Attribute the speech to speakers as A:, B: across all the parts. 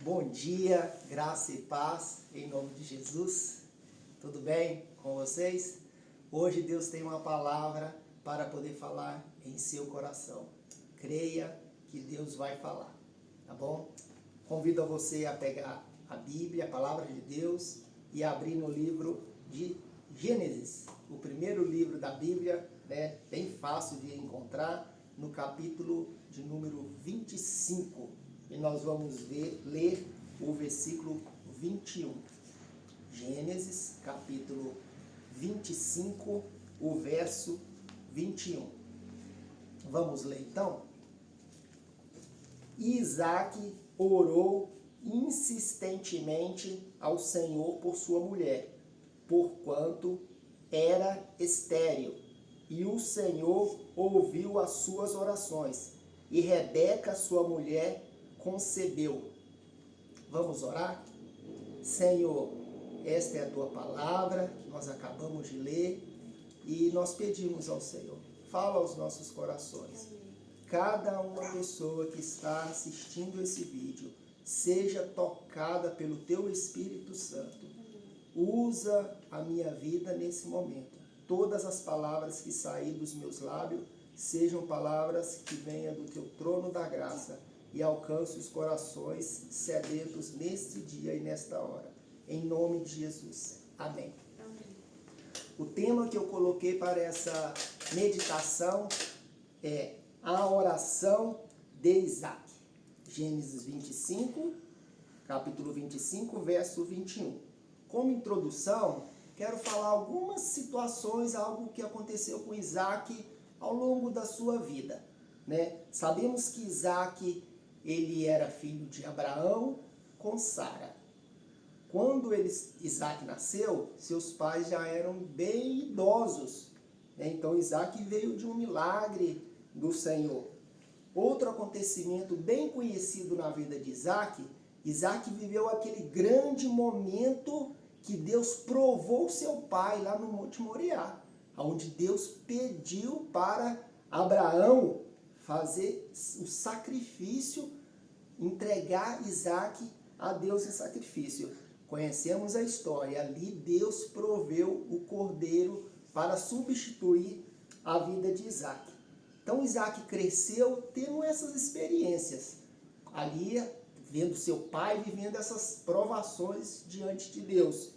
A: Bom dia, graça e paz, em nome de Jesus. Tudo bem com vocês? Hoje Deus tem uma palavra para poder falar em seu coração. Creia que Deus vai falar, tá bom? Convido a você a pegar a Bíblia, a palavra de Deus, e abrir no livro de Gênesis, o primeiro livro da Bíblia, né? Bem fácil de encontrar, no capítulo de número 25. E nós vamos ler o versículo 21. Gênesis, capítulo 25, o verso 21. Vamos ler então? Isaac orou insistentemente ao Senhor por sua mulher, porquanto era estéril, e o Senhor ouviu as suas orações, e Rebeca, sua mulher, concebeu. Vamos orar? Senhor, esta é a tua palavra que nós acabamos de ler e nós pedimos ao Senhor, fala aos nossos corações. Cada uma pessoa que está assistindo esse vídeo seja tocada pelo teu Espírito Santo. Usa a minha vida nesse momento. Todas as palavras que saírem dos meus lábios sejam palavras que venham do teu trono da graça e alcance os corações sedentos neste dia e nesta hora. Em nome de Jesus. Amém. O tema que eu coloquei para essa meditação é a oração de Isaac. Gênesis 25, capítulo 25, verso 21. Como introdução, quero falar algumas situações, algo que aconteceu com Isaac ao longo da sua vida, né? Sabemos que Isaac, ele era filho de Abraão com Sara. Quando Isaac nasceu, seus pais já eram bem idosos, né? Então Isaac veio de um milagre do Senhor. Outro acontecimento bem conhecido na vida de Isaac, Isaac viveu aquele grande momento que Deus provou seu pai lá no Monte Moriá, onde Deus pediu para Abraão fazer o sacrifício, entregar Isaac a Deus em sacrifício. Conhecemos a história, ali Deus proveu o cordeiro para substituir a vida de Isaac. Então Isaac cresceu tendo essas experiências, ali vendo seu pai vivendo essas provações diante de Deus.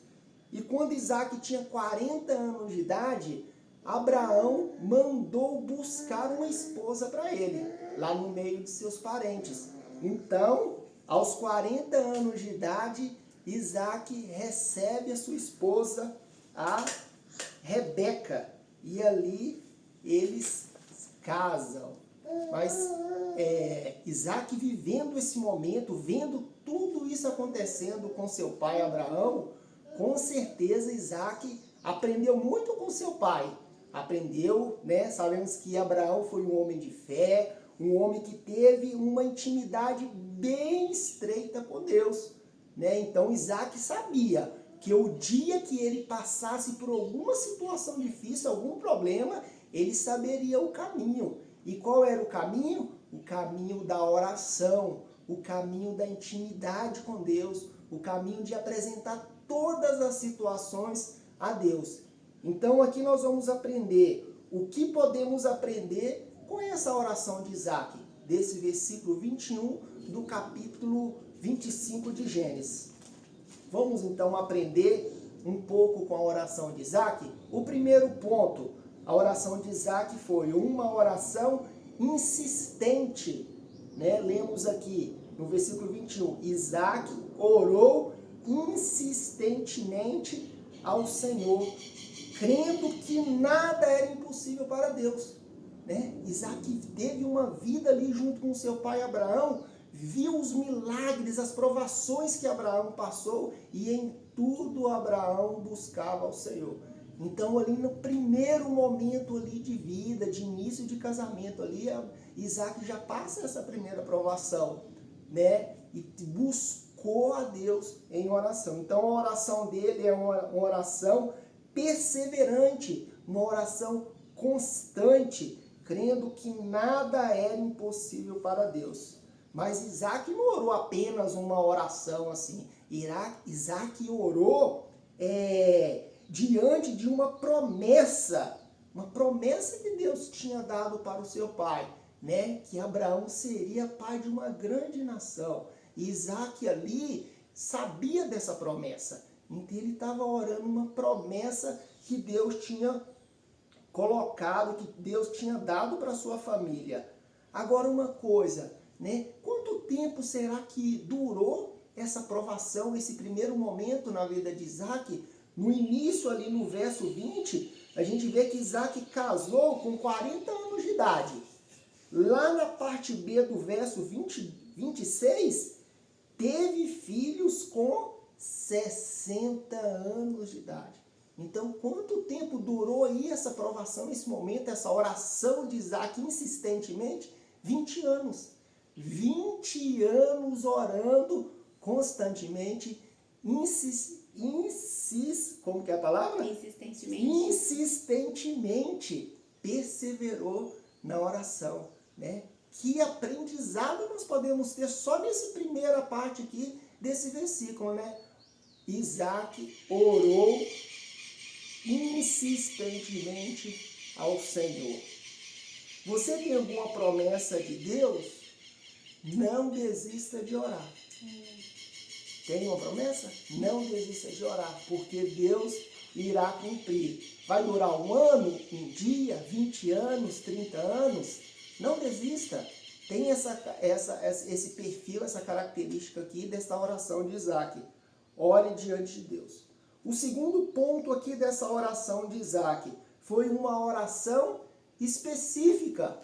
A: E quando Isaac tinha 40 anos de idade, Abraão mandou buscar uma esposa para ele, lá no meio de seus parentes. Então, aos 40 anos de idade, Isaac recebe a sua esposa, a Rebeca, e ali eles casam. Mas Isaac vivendo esse momento, vendo tudo isso acontecendo com seu pai Abraão, com certeza Isaac aprendeu muito com seu pai. Aprendeu, né? Sabemos que Abraão foi um homem de fé, um homem que teve uma intimidade bem estreita com Deus, né? Então Isaac sabia que o dia que ele passasse por alguma situação difícil, algum problema, ele saberia o caminho. E qual era o caminho? O caminho da oração, o caminho da intimidade com Deus, o caminho de apresentar todas as situações a Deus. Então aqui nós vamos aprender o que podemos aprender com essa oração de Isaac, desse versículo 21 do capítulo 25 de Gênesis. Vamos então aprender um pouco com a oração de Isaac. O primeiro ponto, a oração de Isaac foi uma oração insistente, né? Lemos aqui no versículo 21, Isaac orou insistentemente ao Senhor, crendo que nada era impossível para Deus, né? Isaac teve uma vida ali junto com seu pai Abraão, viu os milagres, as provações que Abraão passou, e em tudo Abraão buscava ao Senhor. Então ali no primeiro momento ali de vida, de início de casamento ali, Isaac já passa essa primeira provação, né? E buscou a Deus em oração. Então a oração dele é uma oração perseverante, uma oração constante, crendo que nada era impossível para Deus. Mas Isaac não orou apenas uma oração assim. Isaac orou diante de uma promessa que Deus tinha dado para o seu pai, né? Que Abraão seria pai de uma grande nação. E Isaac ali sabia dessa promessa. Então ele estava orando uma promessa que Deus tinha colocado, que Deus tinha dado para a sua família. Agora uma coisa, né? Quanto tempo será que durou essa provação, esse primeiro momento na vida de Isaac? No início ali no verso 20, a gente vê que Isaac casou com 40 anos de idade. Lá na parte B do verso 26, teve filhos com 60 anos de idade. Então, quanto tempo durou aí essa provação, esse momento, essa oração de Isaac insistentemente? 20 anos. 20 anos orando constantemente, como que é a palavra? Insistentemente perseverou na oração, né? Que aprendizado nós podemos ter só nessa primeira parte aqui desse versículo, né? Isaac orou insistentemente ao Senhor. Você tem alguma promessa de Deus? Não desista de orar. Tem uma promessa? Não desista de orar, porque Deus irá cumprir. Vai durar 1 ano, 1 dia, 20 anos, 30 anos? Não desista. Tem esse perfil, essa característica aqui desta oração de Isaac. Ore diante de Deus. O segundo ponto aqui dessa oração de Isaac foi uma oração específica.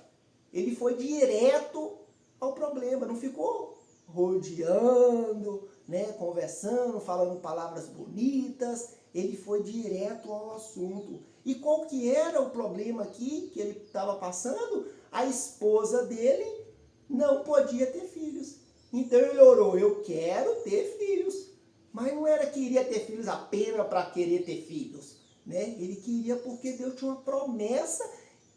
A: Ele foi direto ao problema, não ficou rodeando, né, conversando, falando palavras bonitas. Ele foi direto ao assunto. E qual que era o problema aqui que ele estava passando? A esposa dele não podia ter filhos. Então ele orou, eu quero ter filhos. Mas não era que iria ter filhos apenas para querer ter filhos, né? Ele queria porque Deus tinha uma promessa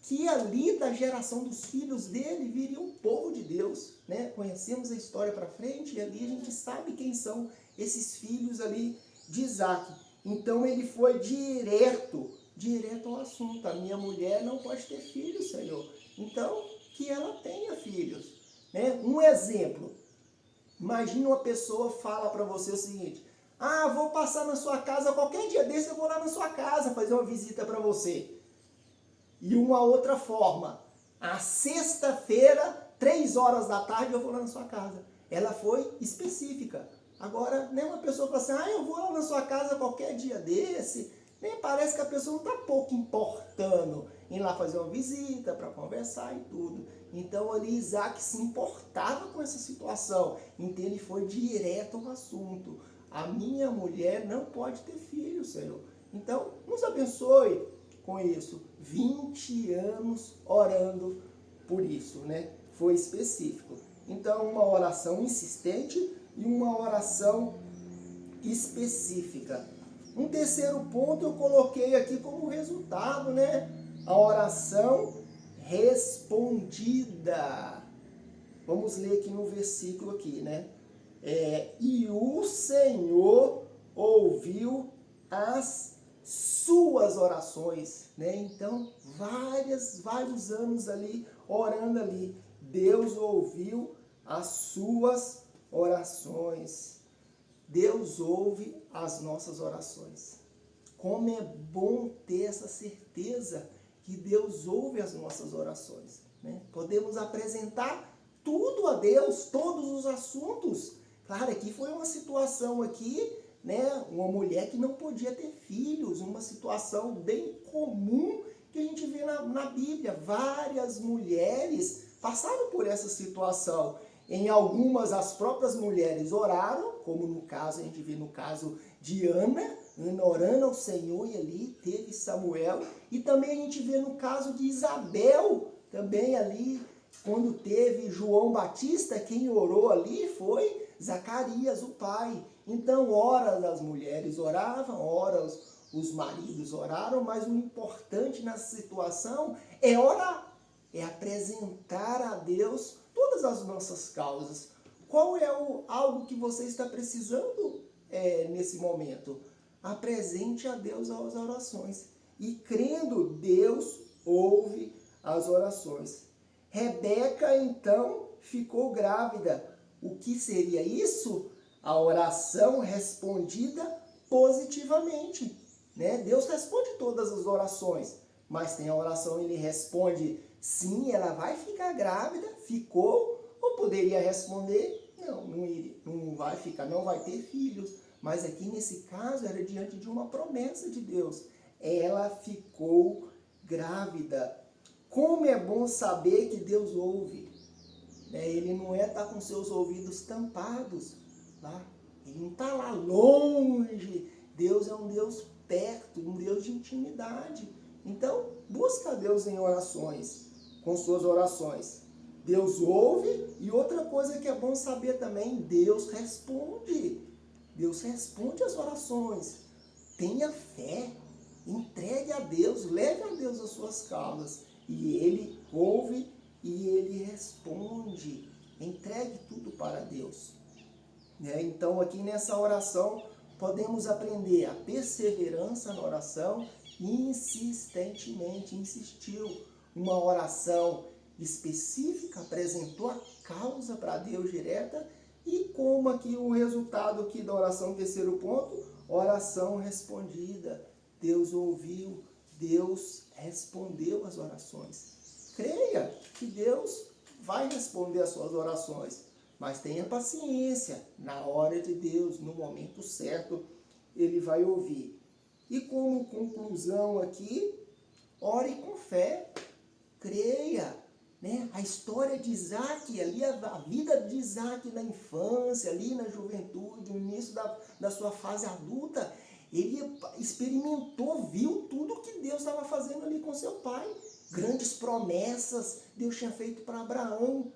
A: que ali da geração dos filhos dele viria o povo de Deus, né? Conhecemos a história para frente e ali a gente sabe quem são esses filhos ali de Isaac. Então ele foi direto ao assunto. A minha mulher não pode ter filhos, Senhor. Então que ela tenha filhos, né? Um exemplo. Imagina uma pessoa fala para você o seguinte: vou passar na sua casa, qualquer dia desse eu vou lá na sua casa fazer uma visita para você. E uma outra forma, a sexta-feira, 3 horas da tarde eu vou lá na sua casa. Ela foi específica. Agora, né, uma pessoa fala assim, eu vou lá na sua casa qualquer dia desse. Nem parece que a pessoa não está pouco importando em lá fazer uma visita para conversar e tudo. Então ali Isaac se importava com essa situação. Então ele foi direto ao assunto. A minha mulher não pode ter filho, Senhor. Então nos abençoe com isso. 20 anos orando por isso, né? Foi específico. Então uma oração insistente e uma oração específica. Um terceiro ponto eu coloquei aqui como resultado, né? A oração respondida. Vamos ler aqui no versículo aqui, né? E o Senhor ouviu as suas orações, né? Então, vários anos ali, orando ali. Deus ouviu as suas orações. Deus ouve as nossas orações. Como é bom ter essa certeza que Deus ouve as nossas orações, né? Podemos apresentar tudo a Deus, todos os assuntos. Claro, aqui foi uma situação aqui, né? Uma mulher que não podia ter filhos, uma situação bem comum que a gente vê na Bíblia. Várias mulheres passaram por essa situação. Em algumas, as próprias mulheres oraram, como no caso, a gente vê no caso de Ana orando ao Senhor e ali teve Samuel. E também a gente vê no caso de Isabel, também ali, quando teve João Batista, quem orou ali foi Zacarias, o pai. Então, ora as mulheres oravam, ora os maridos oraram, mas o importante nessa situação é orar, é apresentar a Deus todas todas as nossas causas. Qual é algo que você está precisando nesse momento? Apresente a Deus as orações. E crendo, Deus ouve as orações. Rebeca, então, ficou grávida. O que seria isso? A oração respondida positivamente. Né? Deus responde todas as orações, mas tem a oração, ele responde sim, ela vai ficar grávida, ficou, ou poderia responder não vai ficar, não vai ter filhos. Mas aqui nesse caso era diante de uma promessa de Deus. Ela ficou grávida. Como é bom saber que Deus ouve. Ele não está com seus ouvidos tampados. Tá? Ele não está lá longe. Deus é um Deus perto, um Deus de intimidade. Então, busca a Deus em orações, com suas orações. Deus ouve, e outra coisa que é bom saber também, Deus responde. Deus responde as orações. Tenha fé, entregue a Deus, leve a Deus as suas causas. E Ele ouve e Ele responde. Entregue tudo para Deus. Então, aqui nessa oração, podemos aprender a perseverança na oração, insistentemente, insistiu. Uma oração específica, apresentou a causa para Deus direta, e como aqui o resultado aqui da oração, terceiro ponto, oração respondida. Deus ouviu, Deus respondeu as orações. Creia que Deus vai responder as suas orações, mas tenha paciência, na hora de Deus, no momento certo, Ele vai ouvir. E como conclusão aqui, ore com fé, creia. A história de Isaac, ali a vida de Isaac na infância, ali na juventude, no início da sua fase adulta, ele experimentou, viu tudo que Deus estava fazendo ali com seu pai. Grandes promessas Deus tinha feito para Abraão.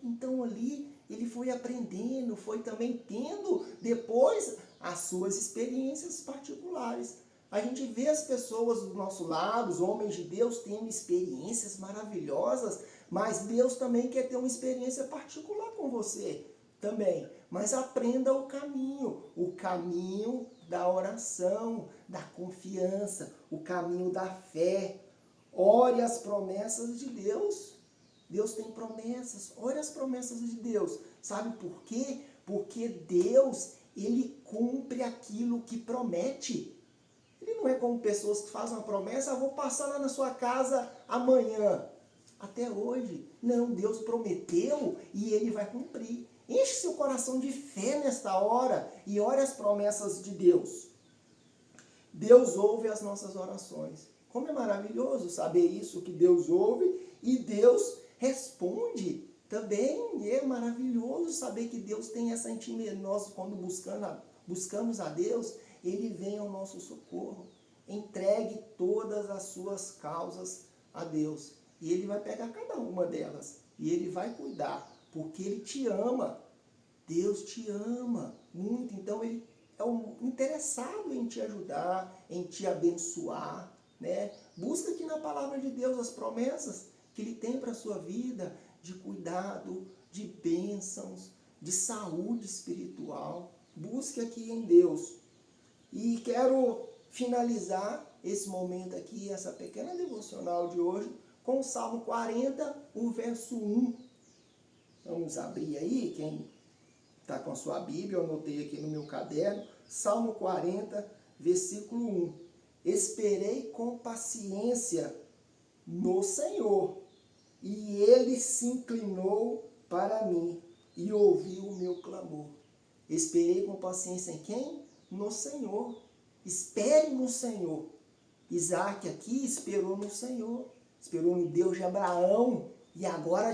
A: Então ali ele foi aprendendo, foi também tendo depois as suas experiências particulares. A gente vê as pessoas do nosso lado, os homens de Deus, tendo experiências maravilhosas, mas Deus também quer ter uma experiência particular com você também. Mas aprenda o caminho da oração, da confiança, o caminho da fé. Ore as promessas de Deus. Deus tem promessas, ore as promessas de Deus. Sabe por quê? Porque Deus, Ele cumpre aquilo que promete. Ele não é como pessoas que fazem uma promessa, vou passar lá na sua casa amanhã. Até hoje. Não, Deus prometeu e Ele vai cumprir. Enche seu coração de fé nesta hora e ore as promessas de Deus. Deus ouve as nossas orações. Como é maravilhoso saber isso, que Deus ouve e Deus responde também. É maravilhoso saber que Deus tem essa intimidade. Nós, quando buscamos a Deus, Ele vem ao nosso socorro. Entregue todas as suas causas a Deus. E Ele vai pegar cada uma delas. E Ele vai cuidar. Porque Ele te ama. Deus te ama muito. Então Ele é interessado em te ajudar, em te abençoar. Busca aqui na palavra de Deus as promessas que Ele tem para a sua vida. De cuidado, de bênçãos, de saúde espiritual. Busque aqui em Deus. E quero finalizar esse momento aqui, essa pequena devocional de hoje, com o Salmo 40, o verso 1. Vamos abrir aí, quem está com a sua Bíblia, eu anotei aqui no meu caderno, Salmo 40, versículo 1. Esperei com paciência no Senhor, e Ele se inclinou para mim e ouviu o meu clamor. Esperei com paciência em quem? No Senhor. Espere no Senhor. Isaac aqui esperou no Senhor. Esperou no Deus de Abraão. E agora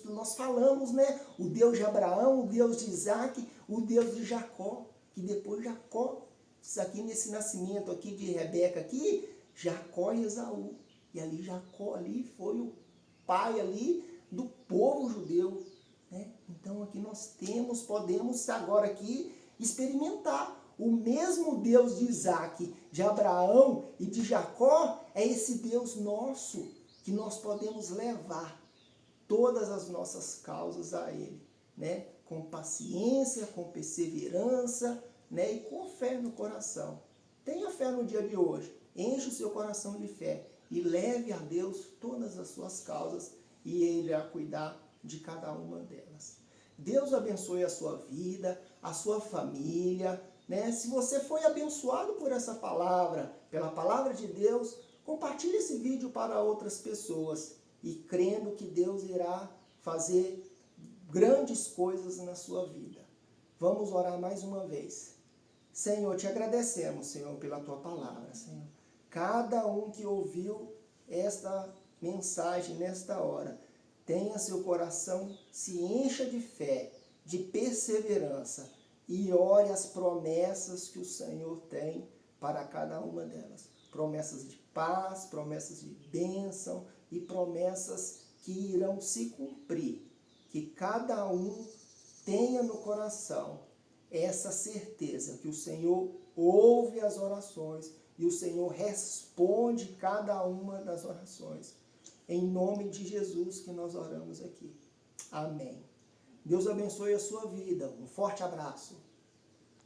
A: nós falamos, o Deus de Abraão, o Deus de Isaac, o Deus de Jacó. Que depois Jacó, isso aqui nesse nascimento aqui de Rebeca aqui, Jacó e Esaú. E ali Jacó ali foi o pai ali do povo judeu. Então aqui nós podemos agora aqui experimentar. O mesmo Deus de Isaac, de Abraão e de Jacó é esse Deus nosso que nós podemos levar todas as nossas causas a Ele, né? Com paciência, com perseverança, né? E com fé no coração. Tenha fé no dia de hoje, enche o seu coração de fé e leve a Deus todas as suas causas e Ele irá cuidar de cada uma delas. Deus abençoe a sua vida, a sua família, né? Se você foi abençoado por essa palavra, pela palavra de Deus, compartilhe esse vídeo para outras pessoas e crendo que Deus irá fazer grandes coisas na sua vida. Vamos orar mais uma vez. Senhor, te agradecemos, Senhor, pela tua palavra, Senhor. Cada um que ouviu esta mensagem nesta hora, tenha seu coração, se encha de fé, de perseverança e ore as promessas que o Senhor tem para cada uma delas. Promessas de paz, promessas de bênção e promessas que irão se cumprir. Que cada um tenha no coração essa certeza que o Senhor ouve as orações e o Senhor responde cada uma das orações. Em nome de Jesus que nós oramos aqui. Amém. Deus abençoe a sua vida. Um forte abraço.